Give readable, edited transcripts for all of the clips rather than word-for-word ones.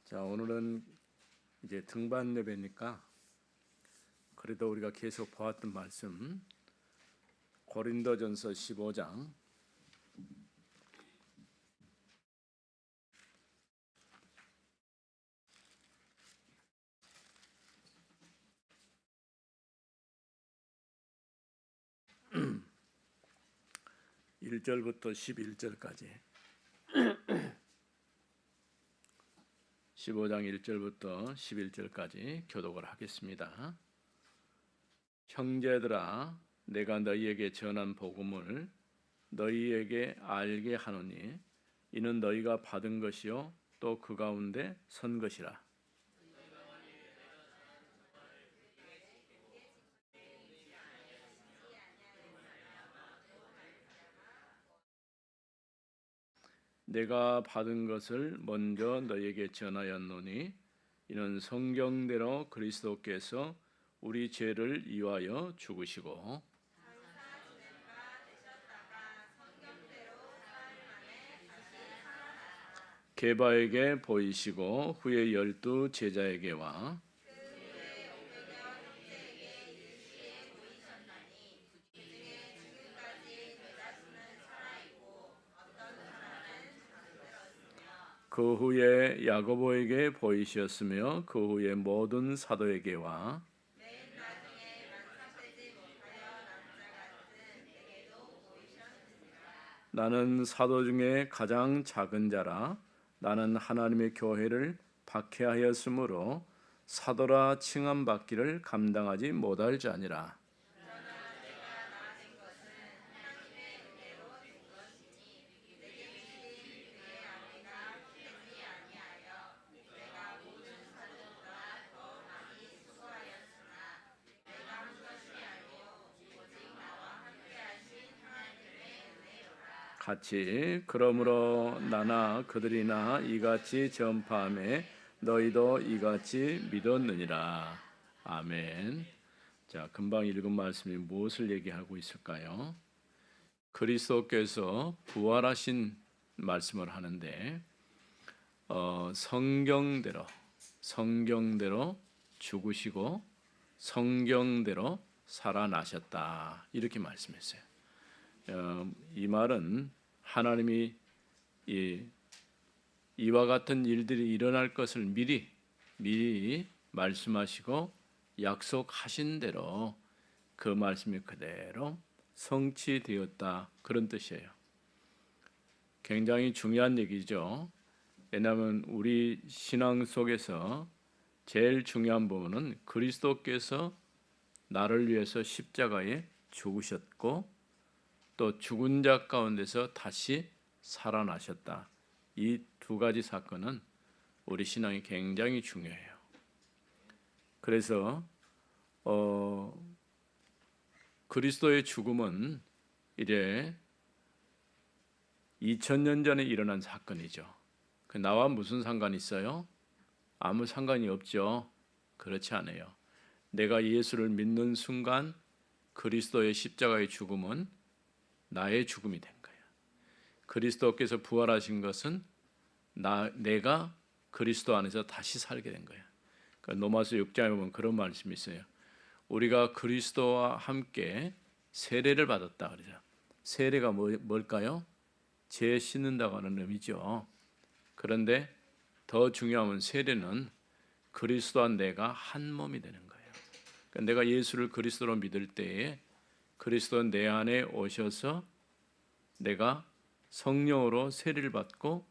자, 오늘은 이제 등반 예배니까 그래도 우리가 계속 보았던 말씀 고린도전서 15장 1절부터 11절까지 15장 1절부터 11절까지 교독을 하겠습니다. 형제들아, 내가 너희에게 전한 복음을 너희에게 알게 하노니 이는 너희가 받은 것이요 또 그 가운데 선 것이라. 내가 받은 것을 먼저 너희에게 전하였노니 이는 성경대로 그리스도께서 우리 죄를 위하여 죽으시고 게바에게 보이시고 후에 12 제자에게와 그 후에 야고보에게 보이셨으며 그 후에 모든 사도에게와 나는 사도 중에 가장 작은 자라. 나는 하나님의 교회를 박해하였으므로 사도라 칭함받기를 감당하지 못할 자니라. 같이 그러므로 나나 그들이나 이같이 전파함에 너희도 이같이 믿었느니라. 아멘. 자, 금방 읽은 말씀이 무엇을 얘기하고 있을까요? 그리스도께서 부활하신 말씀을 하는데 성경대로 죽으시고 성경대로 살아나셨다, 이렇게 말씀했어요. 이 말은 하나님이 이와 같은 일들이 일어날 것을 미리 말씀하시고 약속하신 대로 그 말씀이 그대로 성취되었다, 그런 뜻이에요. 굉장히 중요한 얘기죠. 왜냐하면 우리 신앙 속에서 제일 중요한 부분은 그리스도께서 나를 위해서 십자가에 죽으셨고 또 죽은 자 가운데서 다시 살아나셨다. 이 두 가지 사건은 우리 신앙이 굉장히 중요해요. 그래서 그리스도의 죽음은 이제 2000년 전에 일어난 사건이죠. 나와 무슨 상관이 있어요? 아무 상관이 없죠. 그렇지 않아요. 내가 예수를 믿는 순간 그리스도의 십자가의 죽음은 나의 죽음이 된 거예요. 그리스도께서 부활하신 것은 내가 그리스도 안에서 다시 살게 된 거예요. 그러니까 로마서 6장에 보면 그런 말씀이 있어요. 우리가 그리스도와 함께 세례를 받았다 그러죠. 세례가 뭘까요? 죄 씻는다고 하는 의미죠. 그런데 더 중요한 건 세례는 그리스도와 내가 한 몸이 되는 거예요. 그러니까 내가 예수를 그리스도로 믿을 때에 그리스도는 내 안에 오셔서 내가 성령으로 세례를 받고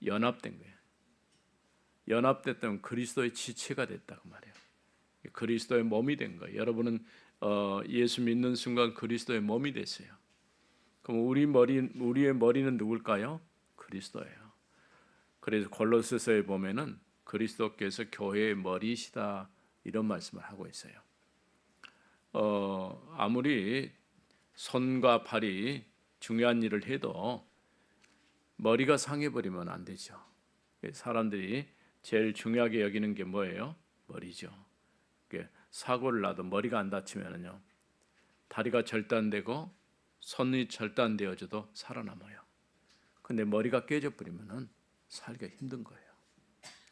연합된 거예요. 연합됐다면 그리스도의 지체가 됐다고 말해요. 그리스도의 몸이 된 거예요. 여러분은 예수 믿는 순간 그리스도의 몸이 됐어요. 그럼 우리의 머리는 누굴까요? 그리스도예요. 그래서 골로새서에 보면은 그리스도께서 교회의 머리시다, 이런 말씀을 하고 있어요. 아무리 손과 발이 중요한 일을 해도 머리가 상해버리면 안 되죠. 사람들이 제일 중요하게 여기는 게 뭐예요? 머리죠. 사고를 나도 머리가 안 다치면요, 다리가 절단되고 손이 절단되어져도 살아남아요. 근데 머리가 깨져 버리면은 살기가 힘든 거예요.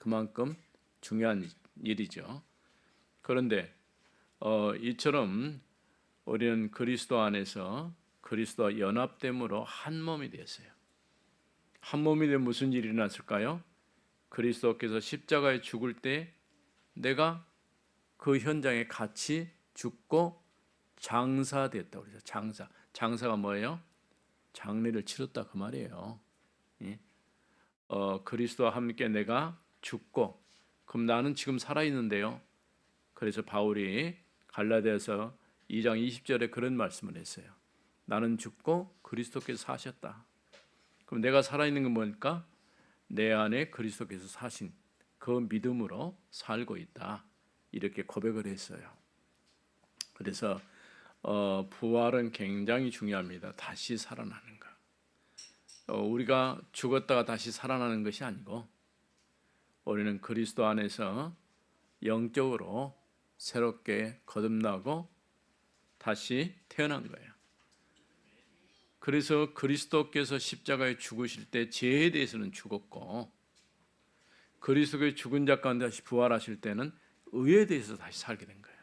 그만큼 중요한 일이죠. 그런데 이처럼 우리는 그리스도 안에서 그리스도와 연합됨으로 한 몸이 되었어요. 한 몸이 되면 무슨 일이 일어났을까요? 그리스도께서 십자가에 죽을 때 내가 그 현장에 같이 죽고 장사됐다고 그러죠. 장사가 뭐예요? 장례를 치렀다 그 말이에요. 예? 그리스도와 함께 내가 죽고, 그럼 나는 지금 살아있는데요. 그래서 바울이 갈라디아서 2장 20절에 그런 말씀을 했어요. 나는 죽고 그리스도께서 사셨다. 그럼 내가 살아있는 건 뭘까? 내 안에 그리스도께서 사신 그 믿음으로 살고 있다. 이렇게 고백을 했어요. 그래서 부활은 굉장히 중요합니다. 다시 살아나는 것. 우리가 죽었다가 다시 살아나는 것이 아니고 우리는 그리스도 안에서 영적으로 새롭게 거듭나고 다시 태어난 거예요. 그래서 그리스도께서 십자가에 죽으실 때 죄에 대해서는 죽었고, 그리스도의 죽은 자 가운데 다시 부활하실 때는 의에 대해서 다시 살게 된 거예요.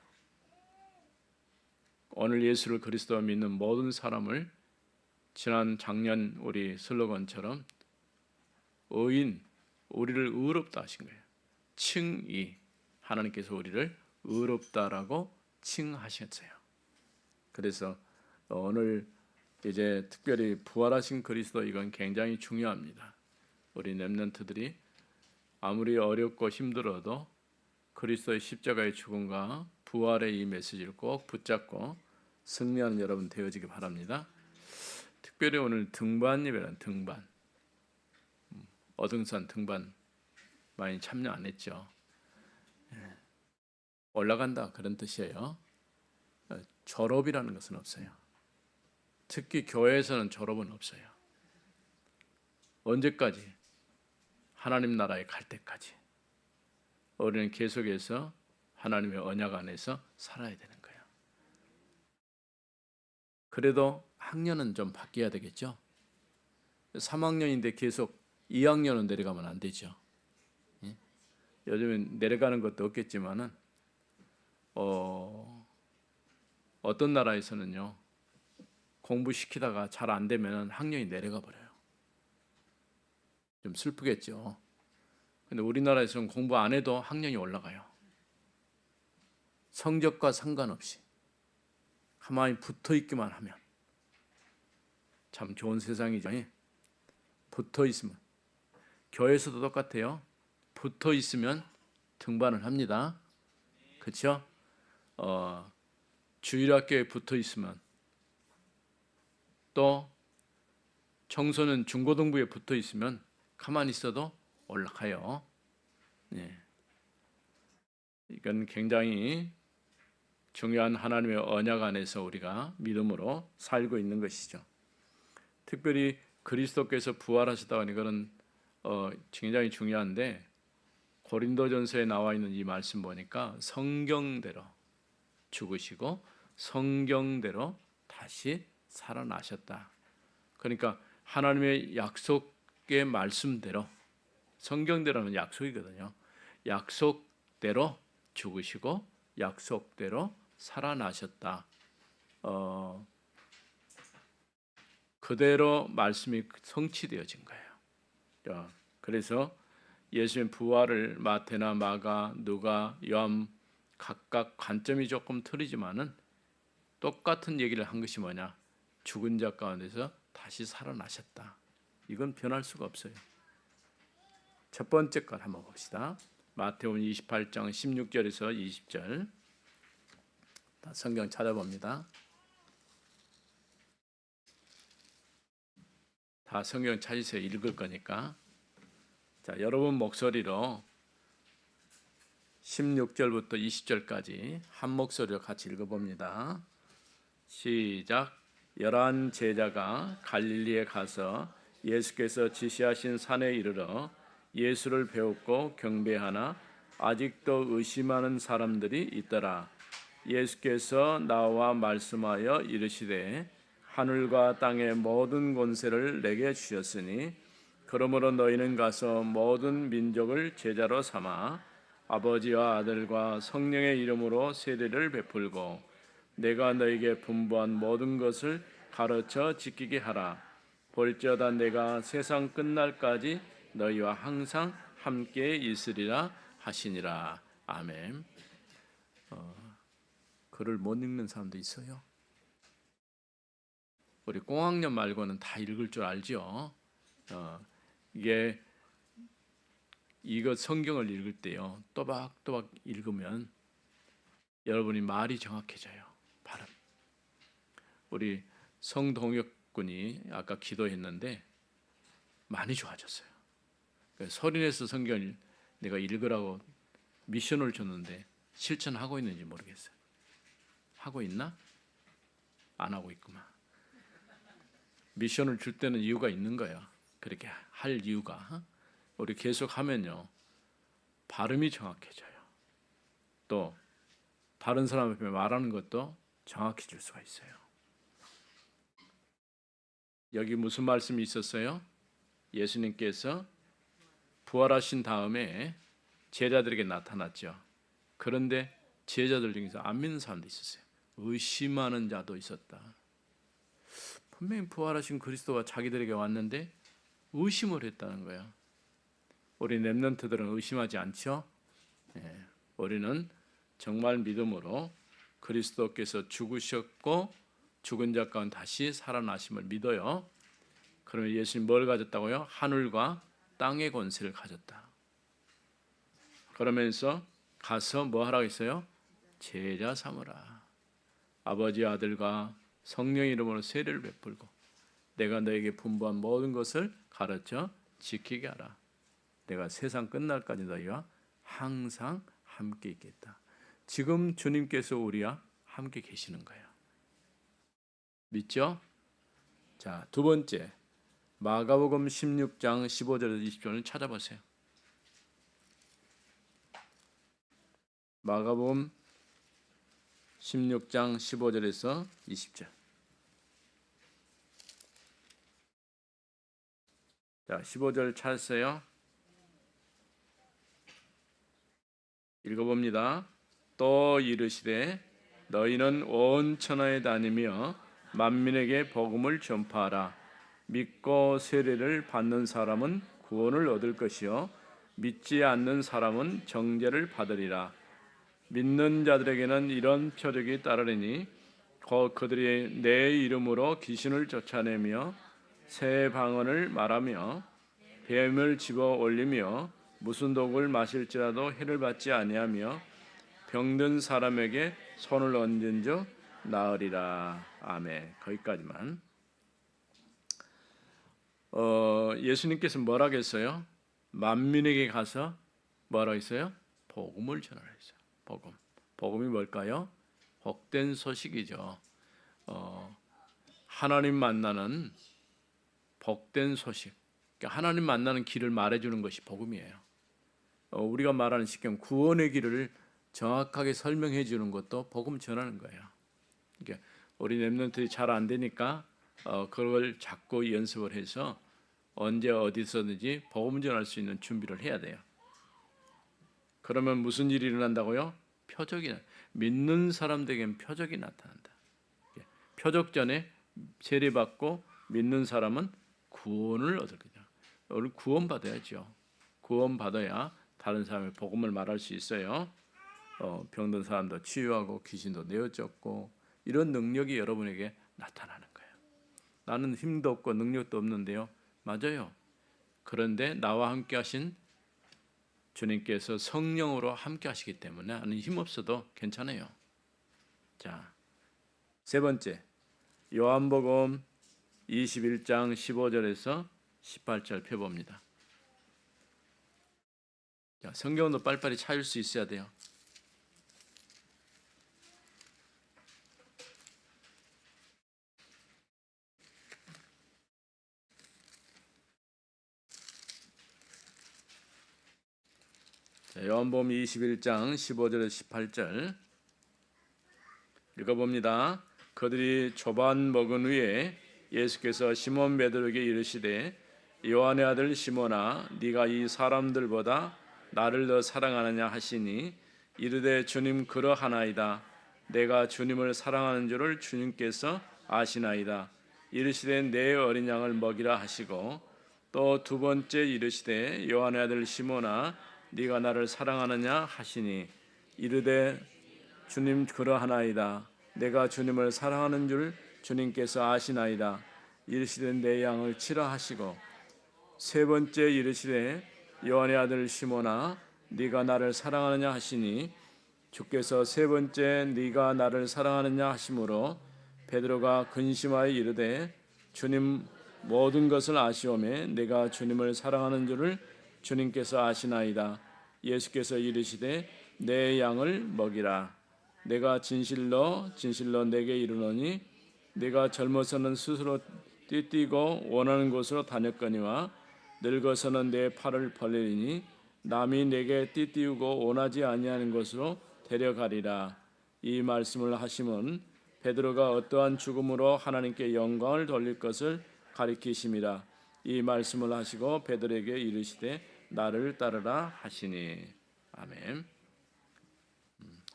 오늘 예수를 그리스도로 믿는 모든 사람을 지난 작년 우리 슬로건처럼 의인, 우리를 의롭다 하신 거예요. 칭의, 하나님께서 우리를 의롭다라고 칭하셨어요. 그래서 오늘 이제 특별히 부활하신 그리스도, 이건 굉장히 중요합니다. 우리 렘넌트들이 아무리 어렵고 힘들어도 그리스도의 십자가의 죽음과 부활의 이 메시지를 꼭 붙잡고 승리하는 여러분 되어지기 바랍니다. 특별히 오늘 등반 예배는 등반, 어등산 등반 많이 참여 안 했죠. 올라간다 그런 뜻이에요. 졸업이라는 것은 없어요. 특히 교회에서는 졸업은 없어요. 언제까지? 하나님 나라에 갈 때까지 우리는 계속해서 하나님의 언약 안에서 살아야 되는 거예요. 그래도 학년은 좀 바뀌어야 되겠죠. 3학년인데 계속 2학년은 내려가면 안 되죠. 요즘엔 내려가는 것도 없겠지만은 어떤 나라에서는요, 공부시키다가 잘 안 되면 학년이 내려가 버려요. 좀 슬프겠죠. 근데 우리나라에서는 공부 안 해도 학년이 올라가요. 성적과 상관없이 가만히 붙어 있기만 하면. 참 좋은 세상이죠. 붙어 있으면. 교회에서도 똑같아요. 붙어 있으면 등반을 합니다. 그렇죠? 주일학교에 붙어 있으면, 또 청소년 중고등부에 붙어 있으면 가만히 있어도 올라가요. 네. 이건 굉장히 중요한 하나님의 언약 안에서 우리가 믿음으로 살고 있는 것이죠. 특별히 그리스도께서 부활하셨다고 하는 것은 굉장히 중요한데, 고린도전서에 나와 있는 이 말씀 보니까 성경대로 죽으시고 성경대로 다시 살아나셨다. 그러니까 하나님의 약속의 말씀대로, 성경대로는 약속이거든요. 약속대로 죽으시고 약속대로 살아나셨다. 그대로 말씀이 성취되어진 거예요. 그래서 예수님 부활을 마태나 마가, 누가, 요한 각각 관점이 조금 틀리지만은 똑같은 얘기를 한 것이 뭐냐? 죽은 자 가운데서 다시 살아나셨다. 이건 변할 수가 없어요. 첫 번째 걸 한번 봅시다. 마태복음 28장 16절에서 20절. 성경 찾아봅니다. 다 성경 찾으세요. 읽을 거니까. 자, 여러분 목소리로 16절부터 20절까지 한 목소리로 같이 읽어봅니다. 시작. 11 제자가 갈릴리에 가서 예수께서 지시하신 산에 이르러 예수를 배웠고 경배하나 아직도 의심하는 사람들이 있더라. 예수께서 나와 말씀하여 이르시되 하늘과 땅의 모든 권세를 내게 주셨으니 그러므로 너희는 가서 모든 민족을 제자로 삼아 아버지와 아들과 성령의 이름으로 세례를 베풀고 내가 너에게 분부한 모든 것을 가르쳐 지키게 하라. 볼지어다 내가 세상 끝날까지 너희와 항상 함께 있으리라 하시니라. 아멘. 글을 못 읽는 사람도 있어요. 우리 공학년 말고는 다 읽을 줄 알죠. 이게 이거 성경을 읽을 때요, 또박또박 읽으면 여러분이 말이 정확해져요. 발음. 우리 성동혁 군이 아까 기도했는데 많이 좋아졌어요. 소리내서 성경을 내가 읽으라고 미션을 줬는데 실천하고 있는지 모르겠어요. 하고 있나? 안 하고 있구만. 미션을 줄 때는 이유가 있는 거야. 그렇게 할 이유가. 우리 계속 하면요, 발음이 정확해져요. 또 다른 사람 앞에 말하는 것도 정확해질 수가 있어요. 여기 무슨 말씀이 있었어요? 예수님께서 부활하신 다음에 제자들에게 나타났죠. 그런데 제자들 중에서 안 믿는 사람도 있었어요. 의심하는 자도 있었다. 분명히 부활하신 그리스도가 자기들에게 왔는데 의심을 했다는 거야. 우리 렘넌트들은 의심하지 않죠? 우리는 정말 믿음으로 그리스도께서 죽으셨고 죽은 자 가운데 다시 살아나심을 믿어요. 그러면 예수님 뭘 가졌다고요? 하늘과 땅의 권세를 가졌다. 그러면서 가서 뭐 하라고 했어요? 제자 삼으라. 아버지 아들과 성령 이름으로 세례를 베풀고 내가 너에게 분부한 모든 것을 가르쳐 지키게 하라. 내가 세상 끝날까지 너희와 항상 함께 있겠다. 지금 주님께서 우리와 함께 계시는 거예요. 믿죠? 자, 두 번째, 마가복음 16장 15절에서 20절을 찾아보세요. 마가복음 16장 15절에서 20절. 자, 15절 찾았어요? 읽어봅니다. 또 이르시되 너희는 온 천하에 다니며 만민에게 복음을 전파하라. 믿고 세례를 받는 사람은 구원을 얻을 것이요 믿지 않는 사람은 정죄를 받으리라. 믿는 자들에게는 이런 표적이 따르리니 곧 그들이 내 이름으로 귀신을 쫓아내며 새 방언을 말하며 뱀을 집어 올리며 무슨 독을 마실지라도 해를 받지 아니하며 병든 사람에게 손을 얹은즉 나으리라. 아멘. 거기까지만. 예수님께서 뭐라고 했어요? 만민에게 가서 뭐라고 했어요? 복음을 전하라 했어요. 복음이 뭘까요? 복된 소식이죠. 하나님 만나는 복된 소식. 그러니까 하나님 만나는 길을 말해주는 것이 복음이에요. 우리가 말하는 쉽게 구원의 길을 정확하게 설명해 주는 것도 복음 전하는 거예요. 그러니까 우리 렘넌트들이 잘 안 되니까 그걸 자꾸 연습을 해서 언제 어디서든지 복음 전할 수 있는 준비를 해야 돼요. 그러면 무슨 일이 일어난다고요? 표적이, 믿는 사람들에게는 표적이 나타난다. 표적 전에 세례받고 믿는 사람은 구원을 얻을 거죠. 우리 구원 받아야죠. 구원 받아야 다른 사람의 복음을 말할 수 있어요. 병든 사람도 치유하고 귀신도 내어쫓고 이런 능력이 여러분에게 나타나는 거예요. 나는 힘도 없고 능력도 없는데요. 맞아요. 그런데 나와 함께 하신 주님께서 성령으로 함께 하시기 때문에 나는 힘 없어도 괜찮아요. 자, 세 번째, 요한복음 21장 15절에서 18절 펴봅니다. 자, 성경도 빨리빨리 찾을 수 있어야 돼요. 자, 요한복음 21장 15절에서 18절 읽어봅니다. 그들이 조반 먹은 후에 예수께서 시몬 베드로에게 이르시되 요한의 아들 시몬아 네가 이 사람들보다 나를 더 사랑하느냐 하시니 이르되 주님 그러하나이다. 내가 주님을 사랑하는 줄을 주님께서 아시나이다. 이르시되 내 어린 양을 먹이라 하시고 또 두 번째 이르시되 요한의 아들 시몬아 네가 나를 사랑하느냐 하시니 이르되 주님 그러하나이다. 내가 주님을 사랑하는 줄 주님께서 아시나이다. 이르시되 내 양을 치라 하시고 세 번째 이르시되 요한의 아들 시몬아 네가 나를 사랑하느냐 하시니 주께서 세 번째 네가 나를 사랑하느냐 하심으로 베드로가 근심하여 이르되 주님 모든 것을 아시오매 내가 주님을 사랑하는 줄을 주님께서 아시나이다. 예수께서 이르시되 내 양을 먹이라. 내가 진실로 진실로 내게 이르노니 내가 젊어서는 스스로 띠뛰고 원하는 곳으로 다녔거니와 늙어서는 내 팔을 벌리니 남이 내게 띠띠우고 원하지 아니하는 곳으로 데려가리라. 이 말씀을 하심은 베드로가 어떠한 죽음으로 하나님께 영광을 돌릴 것을 가리키심이라. 이 말씀을 하시고 베드로에게 이르시되 나를 따르라 하시니. 아멘.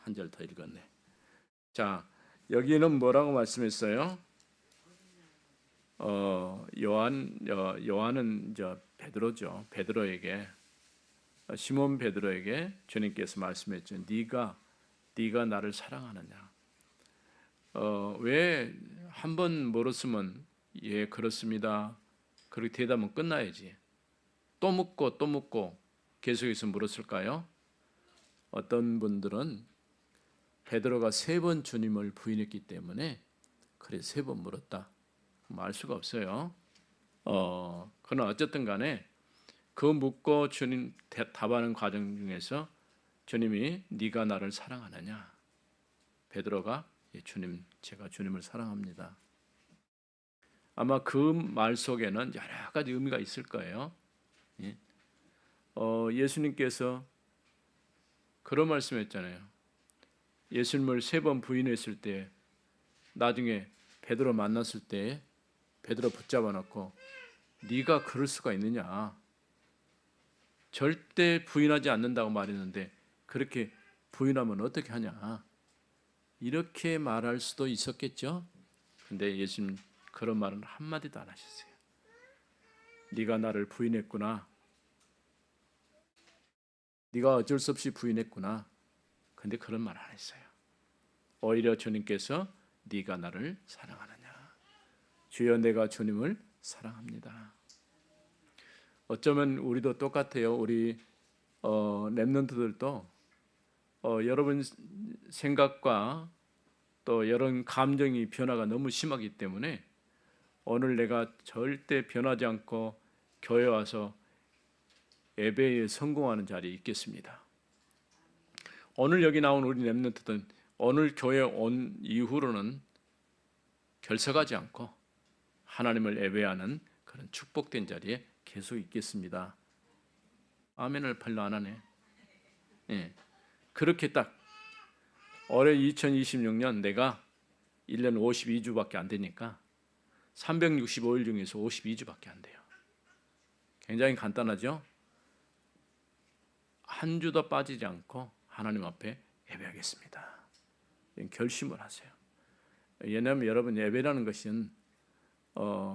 한 절 더 읽었네. 자, 여기는 뭐라고 말씀했어요? 요한은 베드로죠. 베드로에게 시몬 베드로에게 주님께서 말씀했죠. 네가 나를 사랑하느냐? 왜 한 번 물었으면 예 그렇습니다. 그렇게 대답은 끝나야지. 또 묻고 계속해서 물었을까요? 어떤 분들은 베드로가 3번 주님을 부인했기 때문에 그래 3번 물었다. 알 수가 없어요. 그러나 어쨌든 간에 그 묻고 주님 답하는 과정 중에서 주님이 네가 나를 사랑하느냐? 베드로가 예, 주님 제가 주님을 사랑합니다. 아마 그 말 속에는 여러 가지 의미가 있을 거예요. 예. 예수님께서 그런 말씀했잖아요. 예수님을 3번 부인했을 때 나중에 베드로 만났을 때 베드로 붙잡아 놓고 네가 그럴 수가 있느냐? 절대 부인하지 않는다고 말했는데 그렇게 부인하면 어떻게 하냐? 이렇게 말할 수도 있었겠죠. 근데 예수님 그런 말은 한마디도 안 하셨어요. 네가 나를 부인했구나. 네가 어쩔 수 없이 부인했구나. 근데 그런 말 안 했어요. 오히려 주님께서 네가 나를 사랑하느냐. 주여 내가 주님을 사랑합니다. 어쩌면 우리도 똑같아요. 우리 렘넌트들도 여러분 생각과 또 여러 감정이 변화가 너무 심하기 때문에 오늘 내가 절대 변하지 않고 교회 와서 예배에 성공하는 자리에 있겠습니다. 오늘 여기 나온 우리 렘넌트들은 오늘 교회 온 이후로는 결석하지 않고 하나님을 예배하는 그런 축복된 자리에 계속 있겠습니다. 아멘을 별로 안 하네. 예. 그렇게 딱 올해 2026년 내가 1년 52주밖에 안 되니까 365일 중에서 52주밖에 안 돼요. 굉장히 간단하죠? 한 주도 빠지지 않고 하나님 앞에 예배하겠습니다. 결심을 하세요. 왜냐하면 여러분 예배라는 것은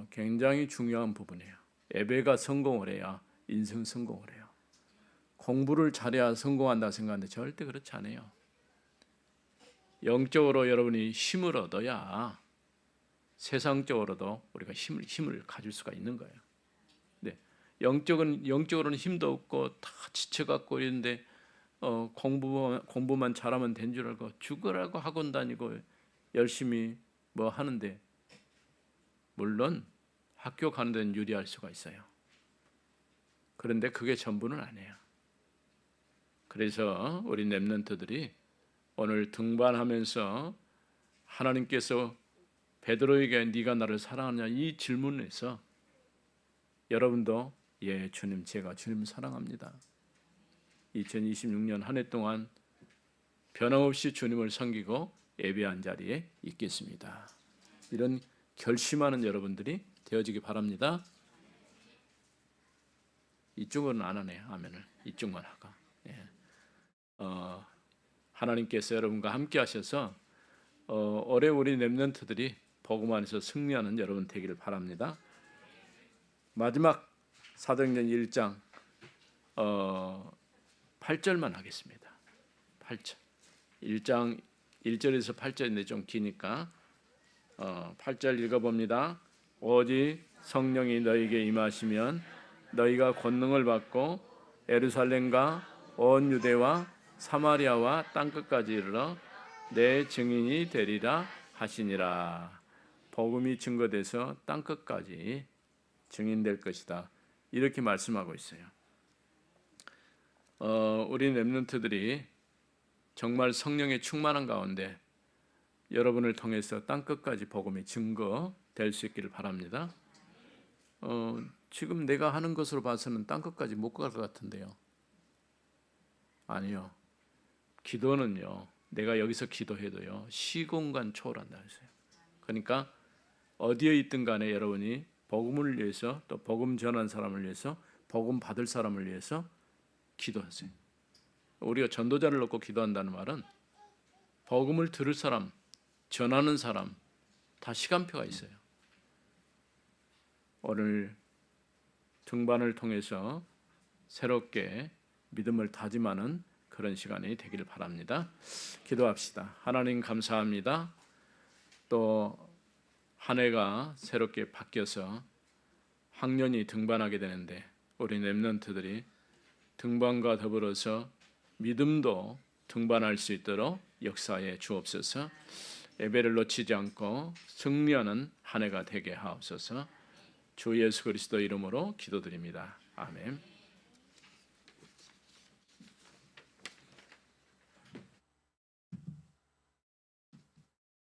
굉장히 중요한 부분이에요. 예배가 성공을 해야 인생 성공을 해요. 공부를 잘해야 성공한다 생각하는데 절대 그렇지 않아요. 영적으로 여러분이 힘을 얻어야 세상적으로도 우리가 힘을 가질 수가 있는 거예요. 네, 영적으로는 힘도 없고 다 지쳐갖고 이런데 공부만 잘하면 된 줄 알고 죽으라고 학원 다니고 열심히 뭐 하는데 물론 학교 가는 데는 유리할 수가 있어요. 그런데 그게 전부는 아니에요. 그래서 우리 렘넌트들이 오늘 등반하면서 하나님께서 베드로에게 네가 나를 사랑하느냐 이 질문에서 여러분도 예 주님 제가 주님 사랑합니다. 2026년 한 해 동안 변함없이 주님을 섬기고 예배한 자리에 있겠습니다. 이런 결심하는 여러분들이 되어지기 바랍니다. 이쪽은 안 하네요. 아멘을 이쪽만 하고. 예. 하나님께서 여러분과 함께 하셔서 올해 우리 렘넌트들이 복음 안에서 승리하는 여러분 되기를 바랍니다. 마지막 사도행전 1장 8절만 하겠습니다. 8절. 1장 1절에서 8절인데 좀 기니까 8절 읽어봅니다. 오직 성령이 너희에게 임하시면 너희가 권능을 받고 예루살렘과 온 유대와 사마리아와 땅끝까지 이르러 내 증인이 되리라 하시니라. 복음이 증거돼서 땅끝까지 증인될 것이다. 이렇게 말씀하고 있어요. 우리 렘넌트들이 정말 성령의 충만한 가운데 여러분을 통해서 땅끝까지 복음이 증거될 수 있기를 바랍니다. 지금 내가 하는 것으로 봐서는 땅끝까지 못 갈 것 같은데요. 아니요. 기도는요. 내가 여기서 기도해도요. 시공간 초월한다 했어요. 그러니까 어디에 있든 간에 여러분이 복음을 위해서 또 복음 전한 사람을 위해서 복음 받을 사람을 위해서 기도하세요. 우리가 전도자를 놓고 기도한다는 말은 복음을 들을 사람, 전하는 사람 다 시간표가 있어요. 오늘 등반을 통해서 새롭게 믿음을 다짐하는 그런 시간이 되기를 바랍니다. 기도합시다. 하나님 감사합니다. 또 한 해가 새롭게 바뀌어서 학년이 등반하게 되는데 우리 렘넌트들이 등반과 더불어서 믿음도 등반할 수 있도록 역사에 주옵소서. 예배를 놓치지 않고 승리하는 한 해가 되게 하옵소서. 주 예수 그리스도 이름으로 기도드립니다. 아멘.